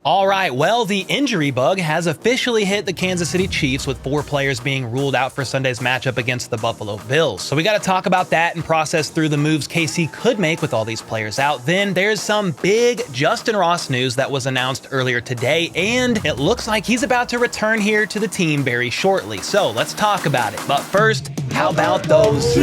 All right, well, the injury bug has officially hit the Kansas City Chiefs with 4 players being ruled out for Sunday's matchup against the Buffalo Bills. So we got to talk about that and process through the moves KC could make with all these players out. Then there's some big Justyn Ross news that was announced earlier today, and it looks like he's about to return here to the team very shortly. So let's talk about it. But first, how about those?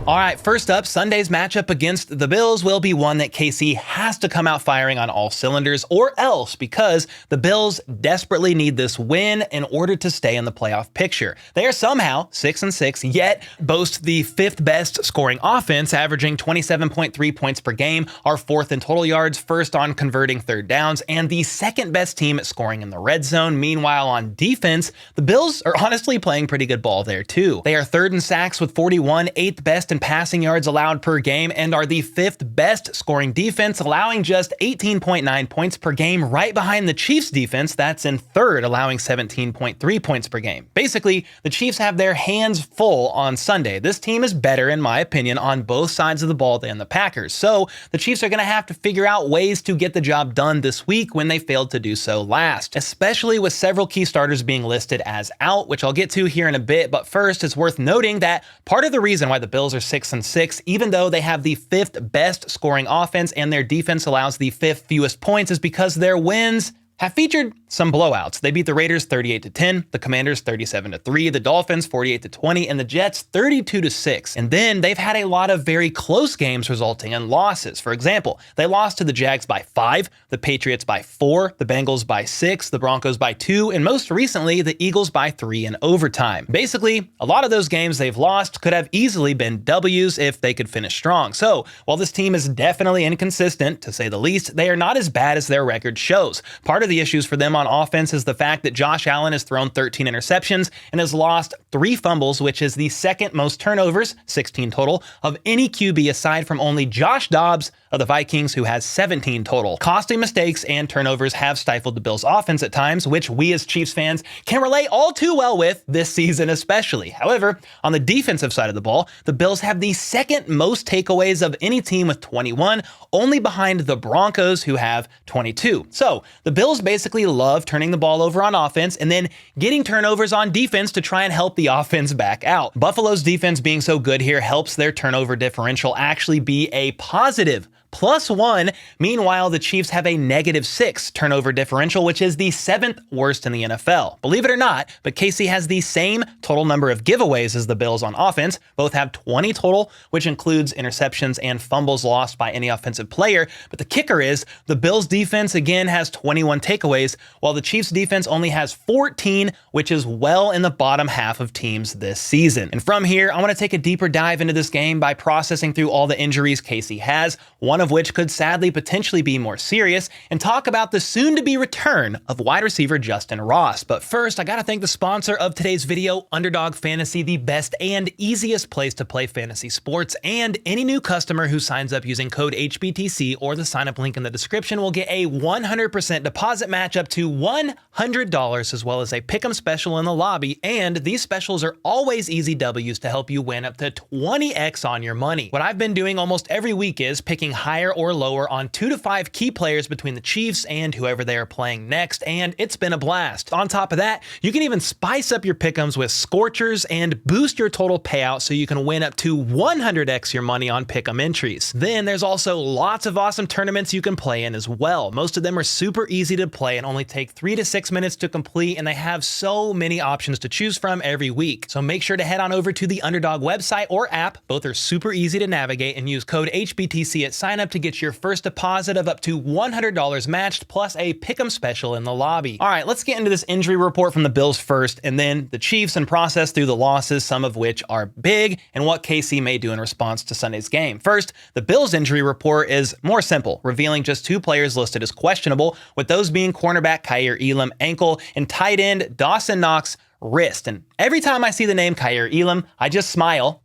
All right, first up, Sunday's matchup against the Bills will be one that KC has to come out firing on all cylinders or else, because the Bills desperately need this win in order to stay in the playoff picture. They are somehow 6-6, yet boast the 5th best scoring offense, averaging 27.3 points per game, are 4th in total yards, 1st on converting third downs, and the 2nd best team at scoring in the red zone. Meanwhile, on defense, the Bills are honestly playing pretty good ball there too. They are 3rd in sacks with 41, 8th best in passing yards allowed per game, and are the 5th best scoring defense, allowing just 18.9 points per game, right behind the Chiefs defense that's in 3rd, allowing 17.3 points per game. Basically, the Chiefs have their hands full on Sunday. This team is better, in my opinion, on both sides of the ball than the Packers. So the Chiefs are going to have to figure out ways to get the job done this week when they failed to do so last, especially with several key starters being listed as out, which I'll get to here in a bit. But first, it's worth noting that part of the reason why the Bills are 6-6, even though they have the 5th best scoring offense and their defense allows the 5th fewest points, is because their wins have featured some blowouts. They beat the Raiders 38-10, the Commanders 37-3, the Dolphins 48-20, and the Jets 32-6. And then they've had a lot of very close games resulting in losses. For example, they lost to the Jags by 5, the Patriots by 4, the Bengals by 6, the Broncos by 2, and most recently, the Eagles by 3 in overtime. Basically, a lot of those games they've lost could have easily been W's if they could finish strong. So, while this team is definitely inconsistent, to say the least, they are not as bad as their record shows. Part of the issues for them on offense is the fact that Josh Allen has thrown 13 interceptions and has lost 3 fumbles, which is the 2nd most turnovers, 16 total, of any QB aside from only Josh Dobbs of the Vikings, who has 17 total. Costly mistakes and turnovers have stifled the Bills' offense at times, which we as Chiefs fans can relate all too well with this season especially. However, on the defensive side of the ball, the Bills have the 2nd most takeaways of any team with 21, only behind the Broncos, who have 22. So, the Bills basically love turning the ball over on offense and then getting turnovers on defense to try and help the offense back out. Buffalo's defense being so good here helps their turnover differential actually be a positive +1. Meanwhile, the Chiefs have a -6 turnover differential, which is the 7th worst in the NFL. Believe it or not, but KC has the same total number of giveaways as the Bills on offense. Both have 20 total, which includes interceptions and fumbles lost by any offensive player. But the kicker is the Bills defense again has 21 takeaways, while the Chiefs defense only has 14, which is well in the bottom half of teams this season. And from here, I want to take a deeper dive into this game by processing through all the injuries KC has, one of which could sadly potentially be more serious, and talk about the soon-to-be return of wide receiver Justyn Ross. But first, I gotta thank the sponsor of today's video, Underdog Fantasy, the best and easiest place to play fantasy sports, and any new customer who signs up using code HBTC or the sign-up link in the description will get a 100% deposit match up to $100, as well as a pick'em special in the lobby, and these specials are always easy W's to help you win up to 20x on your money. What I've been doing almost every week is picking higher or lower on 2 to 5 key players between the Chiefs and whoever they are playing next, and it's been a blast. On top of that, you can even spice up your pick'ems with scorchers and boost your total payout so you can win up to 100x your money on pick'em entries. Then there's also lots of awesome tournaments you can play in as well. Most of them are super easy to play and only take 3 to 6 minutes to complete, and they have so many options to choose from every week. So make sure to head on over to the Underdog website or app. Both are super easy to navigate, and use code HBTC at sign up to get your first deposit of up to $100 matched, plus a pick'em special in the lobby. All right, let's get into this injury report from the Bills first, and then the Chiefs, and process through the losses, some of which are big, and what KC may do in response to Sunday's game. First, the Bills injury report is more simple, revealing just 2 players listed as questionable, with those being cornerback Kaiir Elam, ankle, and tight end Dawson Knox, wrist. And every time I see the name Kaiir Elam, I just smile,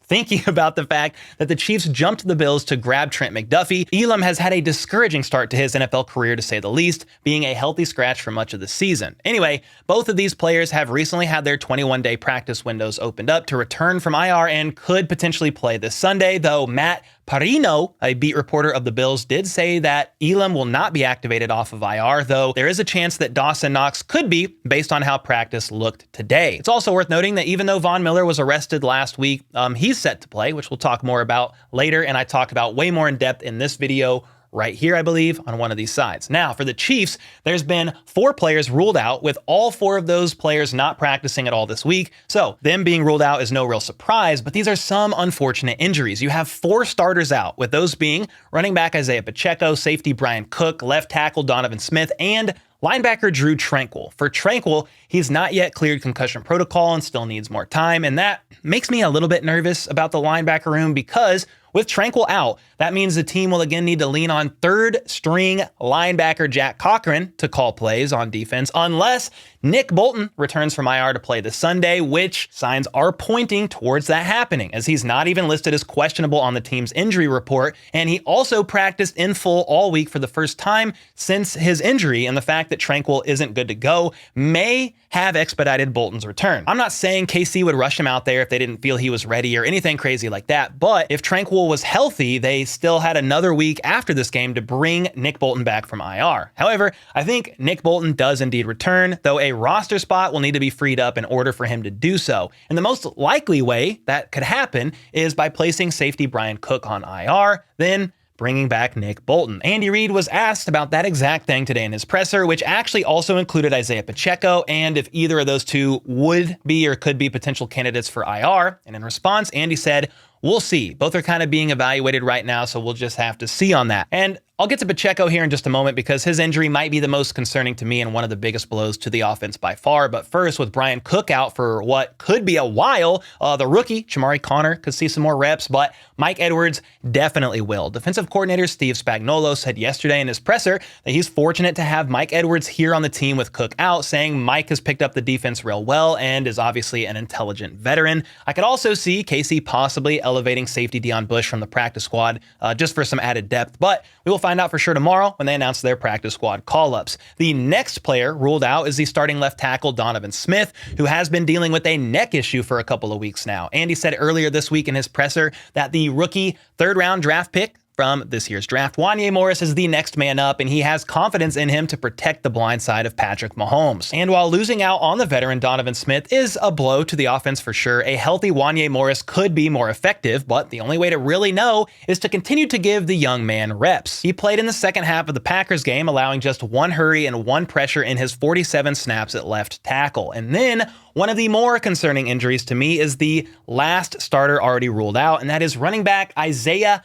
thinking about the fact that the Chiefs jumped the Bills to grab Trent McDuffie. Elam has had a discouraging start to his NFL career, to say the least, being a healthy scratch for much of the season. Anyway, both of these players have recently had their 21-day practice windows opened up to return from IR and could potentially play this Sunday, though Matt Parino, a beat reporter of the Bills, did say that Elam will not be activated off of IR, though there is a chance that Dawson Knox could be based on how practice looked today. It's also worth noting that even though Von Miller was arrested last week, he's set to play, which we'll talk more about later, and I talk about way more in depth in this video right here, I believe, on one of these sides. Now, for the Chiefs, there's been 4 players ruled out, with all 4 of those players not practicing at all this week. So them being ruled out is no real surprise, but these are some unfortunate injuries. You have 4 starters out, with those being running back Isaiah Pacheco, safety Brian Cook, left tackle Donovan Smith, and linebacker Drue Tranquill. For Tranquill, he's not yet cleared concussion protocol and still needs more time, and that makes me a little bit nervous about the linebacker room because with Tranquill out, that means the team will again need to lean on third-string linebacker Jack Cochran to call plays on defense, unless Nick Bolton returns from IR to play this Sunday, which signs are pointing towards that happening, as he's not even listed as questionable on the team's injury report, and he also practiced in full all week for the first time since his injury, and the fact that Tranquill isn't good to go may have expedited Bolton's return. I'm not saying KC would rush him out there if they didn't feel he was ready or anything crazy like that, but if Tranquill was healthy, they still had another week after this game to bring Nick Bolton back from IR. However, I think Nick Bolton does indeed return, though a roster spot will need to be freed up in order for him to do so. And the most likely way that could happen is by placing safety Brian Cook on IR, then bringing back Nick Bolton. Andy Reid was asked about that exact thing today in his presser, which actually also included Isaiah Pacheco, and if either of those two would be or could be potential candidates for IR. And in response, Andy said, "We'll see. Both are kind of being evaluated right now, so we'll just have to see on that." And I'll get to Pacheco here in just a moment because his injury might be the most concerning to me and one of the biggest blows to the offense by far. But first, with Brian Cook out for what could be a while, the rookie, Chamari Connor, could see some more reps, but Mike Edwards definitely will. Defensive coordinator Steve Spagnuolo said yesterday in his presser that he's fortunate to have Mike Edwards here on the team with Cook out, saying Mike has picked up the defense real well and is obviously an intelligent veteran. I could also see KC possibly elevating safety Deon Bush from the practice squad just for some added depth, but we will find out for sure tomorrow when they announce their practice squad call-ups. The next player ruled out is the starting left tackle Donovan Smith, who has been dealing with a neck issue for a couple of weeks now. Andy said earlier this week in his presser that the rookie third-round draft pick from this year's draft, Wayna Morris, is the next man up, and he has confidence in him to protect the blind side of Patrick Mahomes. And while losing out on the veteran Donovan Smith is a blow to the offense for sure, a healthy Wayna Morris could be more effective, but the only way to really know is to continue to give the young man reps. He played in the second half of the Packers game, allowing just 1 hurry and 1 pressure in his 47 snaps at left tackle. And then one of the more concerning injuries to me is the last starter already ruled out, and that is running back Isaiah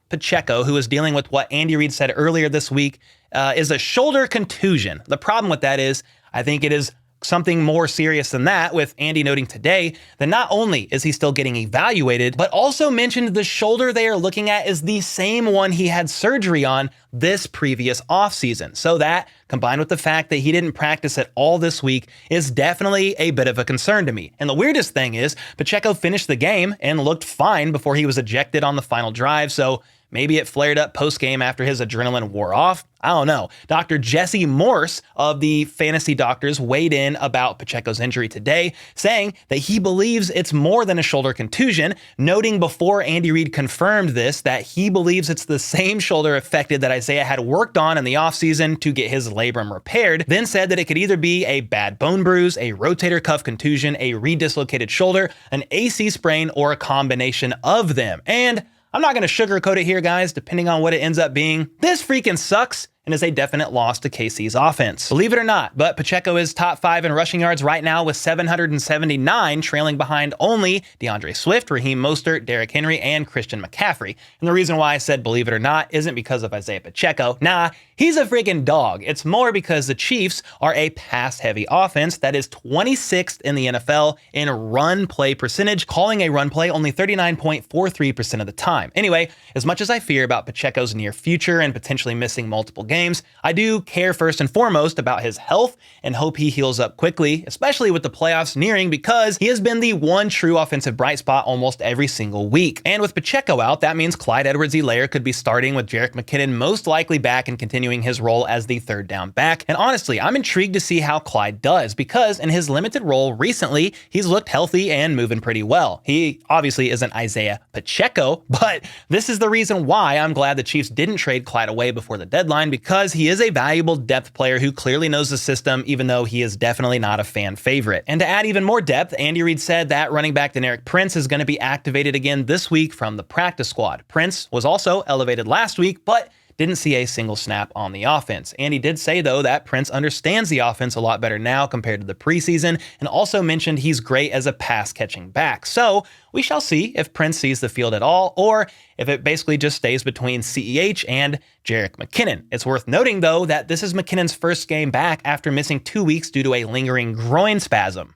Pacheco, who is dealing with what Andy Reid said earlier this week is a shoulder contusion. The problem with that is I think it is something more serious than that, with Andy noting today that not only is he still getting evaluated, but also mentioned the shoulder they are looking at is the same one he had surgery on this previous offseason. So that, combined with the fact that he didn't practice at all this week, is definitely a bit of a concern to me. And the weirdest thing is, Pacheco finished the game and looked fine before he was ejected on the final drive, so maybe it flared up post-game after his adrenaline wore off. I don't know. Dr. Jesse Morse of the Fantasy Doctors weighed in about Pacheco's injury today, saying that he believes it's more than a shoulder contusion, noting before Andy Reid confirmed this that he believes it's the same shoulder affected that Isaiah had worked on in the offseason to get his labrum repaired, then said that it could either be a bad bone bruise, a rotator cuff contusion, a redislocated shoulder, an AC sprain, or a combination of them. And I'm not going to sugarcoat it here, guys, depending on what it ends up being. This freaking sucks and is a definite loss to KC's offense. Believe it or not, but Pacheco is top 5 in rushing yards right now with 779, trailing behind only DeAndre Swift, Raheem Mostert, Derrick Henry, and Christian McCaffrey. And the reason why I said believe it or not isn't because of Isaiah Pacheco. Nah, he's a freaking dog. It's more because the Chiefs are a pass-heavy offense that is 26th in the NFL in run play percentage, calling a run play only 39.43% of the time. Anyway, as much as I fear about Pacheco's near future and potentially missing multiple games. I do care first and foremost about his health and hope he heals up quickly, especially with the playoffs nearing, because he has been the one true offensive bright spot almost every single week. And with Pacheco out, that means Clyde Edwards-Helaire could be starting with Jerick McKinnon most likely back and continuing his role as the third down back. And honestly, I'm intrigued to see how Clyde does, because in his limited role recently, he's looked healthy and moving pretty well. He obviously isn't Isaiah Pacheco, but this is the reason why I'm glad the Chiefs didn't trade Clyde away before the deadline, because he is a valuable depth player who clearly knows the system, even though he is definitely not a fan favorite. And to add even more depth, Andy Reid said that running back Deneric Prince is going to be activated again this week from the practice squad. Prince was also elevated last week, but didn't see a single snap on the offense. And he did say, though, that Prince understands the offense a lot better now compared to the preseason, and also mentioned he's great as a pass-catching back. So we shall see if Prince sees the field at all, or if it basically just stays between CEH and Jerick McKinnon. It's worth noting, though, that this is McKinnon's first game back after missing 2 weeks due to a lingering groin spasm,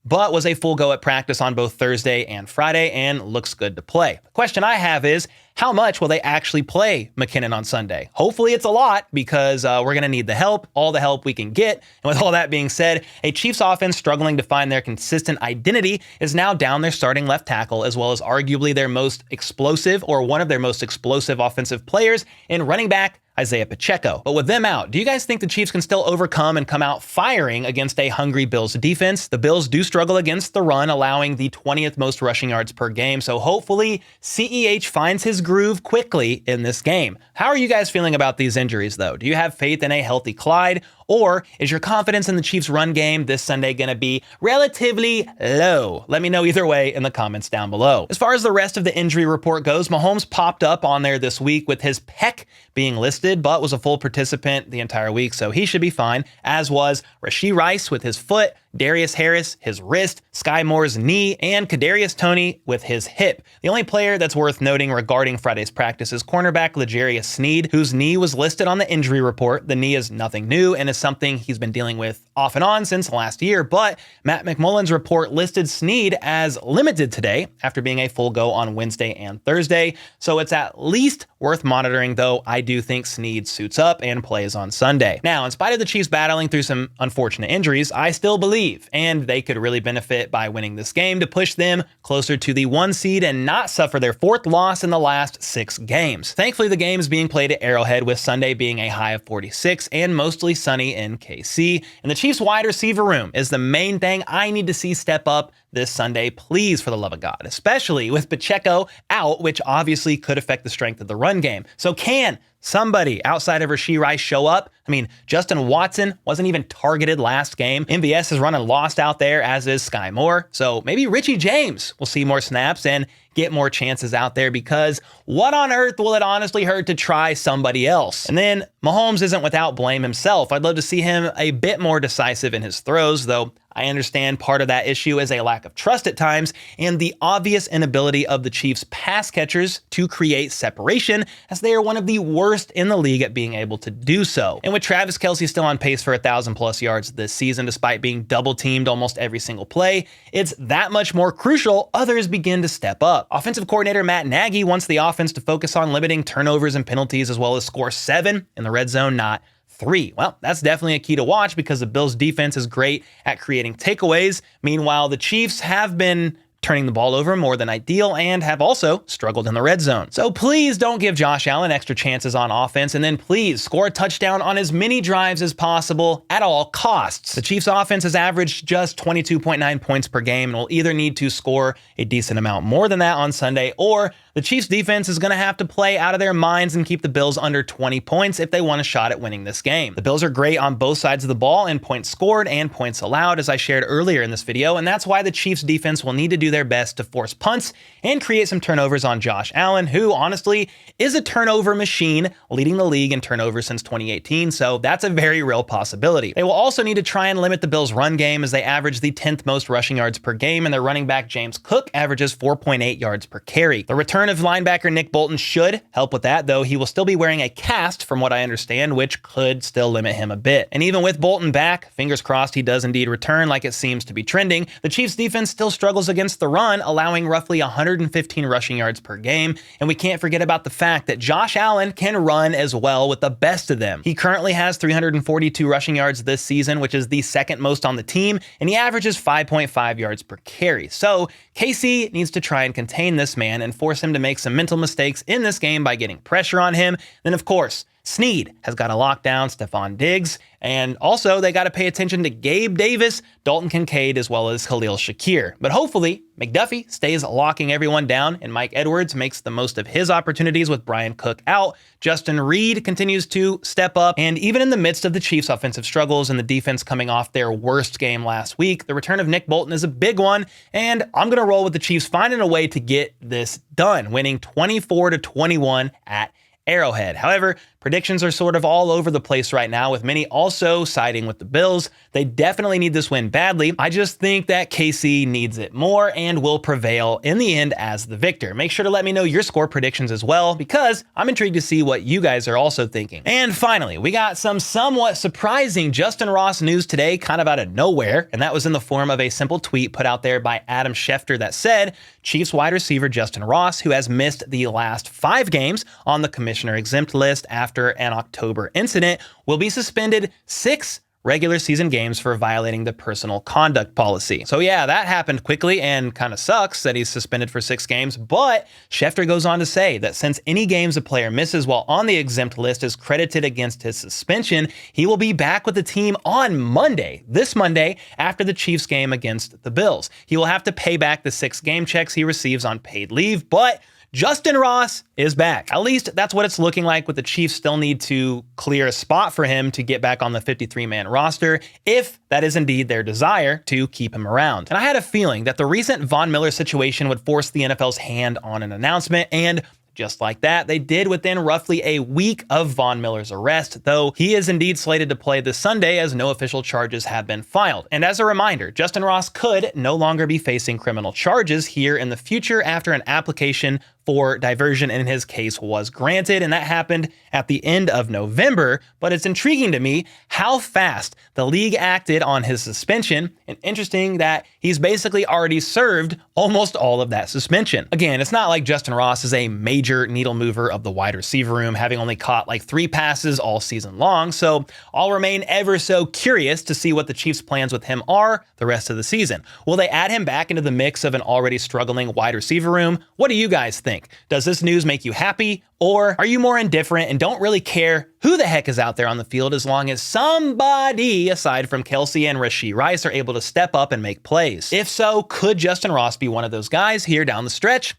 but was a full go at practice on both Thursday and Friday and looks good to play. The question I have is, how much will they actually play McKinnon on Sunday? Hopefully it's a lot, because we're going to need the help, all the help we can get. And with all that being said, a Chiefs offense struggling to find their consistent identity is now down their starting left tackle, as well as arguably their most explosive, or one of their most explosive offensive players in running back Isaiah Pacheco. But with them out, do you guys think the Chiefs can still overcome and come out firing against a hungry Bills defense? The Bills do struggle against the run, allowing the 20th most rushing yards per game. So hopefully CEH finds his groove quickly in this game. How are you guys feeling about these injuries, though? Do you have faith in a healthy Clyde? Or is your confidence in the Chiefs' run game this Sunday going to be relatively low? Let me know either way in the comments down below. As far as the rest of the injury report goes, Mahomes popped up on there this week with his pec being listed, but was a full participant the entire week, so he should be fine, as was Rashee Rice with his foot, Darius Harris, his wrist, Sky Moore's knee, and Kadarius Toney with his hip. The only player that's worth noting regarding Friday's practice is cornerback L'Jarius Sneed, whose knee was listed on the injury report. The knee is nothing new and is something he's been dealing with off and on since last year, but Matt McMullen's report listed Sneed as limited today after being a full go on Wednesday and Thursday, so it's at least worth monitoring, though I do think Sneed suits up and plays on Sunday. Now, in spite of the Chiefs battling through some unfortunate injuries, I still believe, and they could really benefit by winning this game to push them closer to the 1 seed and not suffer their 4th loss in the last 6 games. Thankfully, the game is being played at Arrowhead, with Sunday being a high of 46 and mostly sunny in KC. And the Chiefs wide receiver room is the main thing I need to see step up this Sunday, please, for the love of God, especially with Pacheco out, which obviously could affect the strength of the run game. So can somebody outside of Rashee Rice show up? I mean, Justin Watson wasn't even targeted last game. MVS is running lost out there, as is Sky Moore. So maybe Richie James will see more snaps and get more chances out there, because what on earth will it honestly hurt to try somebody else? And then Mahomes isn't without blame himself. I'd love to see him a bit more decisive in his throws, though I understand part of that issue is a lack of trust at times and the obvious inability of the Chiefs pass catchers to create separation, as they are one of the worst in the league at being able to do so. And with Travis Kelce still on pace for 1,000+ yards this season, despite being double teamed almost every single play, it's that much more crucial others begin to step up. Offensive coordinator Matt Nagy wants the offense to focus on limiting turnovers and penalties, as well as score 7 in the red zone, not 3. Well, that's definitely a key to watch, because the Bills' defense is great at creating takeaways. Meanwhile, the Chiefs have been turning the ball over more than ideal and have also struggled in the red zone. So please don't give Josh Allen extra chances on offense, and then please score a touchdown on as many drives as possible at all costs. The Chiefs offense has averaged just 22.9 points per game and will either need to score a decent amount more than that on Sunday, or the Chiefs defense is going to have to play out of their minds and keep the Bills under 20 points if they want a shot at winning this game. The Bills are great on both sides of the ball in points scored and points allowed, as I shared earlier in this video, and that's why the Chiefs defense will need to do their best to force punts and create some turnovers on Josh Allen, who honestly is a turnover machine, leading the league in turnovers since 2018, so that's a very real possibility. They will also need to try and limit the Bills' run game, as they average the 10th most rushing yards per game, and their running back James Cook averages 4.8 yards per carry. The return return of linebacker Nick Bolton should help with that, though he will still be wearing a cast from what I understand, which could still limit him a bit. And even with Bolton back, fingers crossed he does indeed return like it seems to be trending, the Chiefs defense still struggles against the run, allowing roughly 115 rushing yards per game. And we can't forget about the fact that Josh Allen can run as well with the best of them. He currently has 342 rushing yards this season, which is the second most on the team, and he averages 5.5 yards per carry. So KC needs to try and contain this man and force him to make some mental mistakes in this game by getting pressure on him. Then, of course, Sneed has got to lock down Stephon Diggs, and also they got to pay attention to Gabe Davis, Dalton Kincaid, as well as Khalil Shakir. But hopefully, McDuffie stays locking everyone down, and Mike Edwards makes the most of his opportunities with Brian Cook out. Justin Reed continues to step up, and even in the midst of the Chiefs' offensive struggles and the defense coming off their worst game last week, the return of Nick Bolton is a big one, and I'm going to roll with the Chiefs finding a way to get this done, winning 24-21 at Arrowhead. However, predictions are sort of all over the place right now, with many also siding with the Bills. They definitely need this win badly. I just think that KC needs it more and will prevail in the end as the victor. Make sure to let me know your score predictions as well, because I'm intrigued to see what you guys are also thinking. And finally, we got some somewhat surprising Justyn Ross news today, kind of out of nowhere, and that was in the form of a simple tweet put out there by Adam Schefter that said, Chiefs wide receiver Justyn Ross, who has missed the last 5 games on the commissioner exempt list after an October incident, will be suspended 6 regular season games for violating the personal conduct policy. So yeah, that happened quickly and kind of sucks that he's suspended for 6 games, but Schefter goes on to say that since any games a player misses while on the exempt list is credited against his suspension, he will be back with the team on Monday, this Monday, after the Chiefs game against the Bills. He will have to pay back the 6 game checks he receives on paid leave, but Justyn Ross is back. At least that's what it's looking like, with the Chiefs still need to clear a spot for him to get back on the 53-man roster, if that is indeed their desire to keep him around. And I had a feeling that the recent Von Miller situation would force the NFL's hand on an announcement, and just like that, they did within roughly a week of Von Miller's arrest, though he is indeed slated to play this Sunday as no official charges have been filed. And as a reminder, Justyn Ross could no longer be facing criminal charges here in the future after an application for diversion in his case was granted, and that happened at the end of November. But it's intriguing to me how fast the league acted on his suspension, and interesting that he's basically already served almost all of that suspension. Again, it's not like Justyn Ross is a major needle mover of the wide receiver room, having only caught like 3 passes all season long, so I'll remain ever so curious to see what the Chiefs' plans with him are the rest of the season. Will they add him back into the mix of an already struggling wide receiver room? What do you guys think? Does this news make you happy, or are you more indifferent and don't really care who the heck is out there on the field as long as somebody aside from Kelsey and Rashee Rice are able to step up and make plays? If so, could Justyn Ross be one of those guys here down the stretch?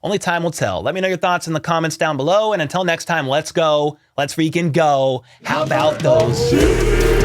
Only time will tell. Let me know your thoughts in the comments down below, and until next time, let's go. Let's freaking go. How about those?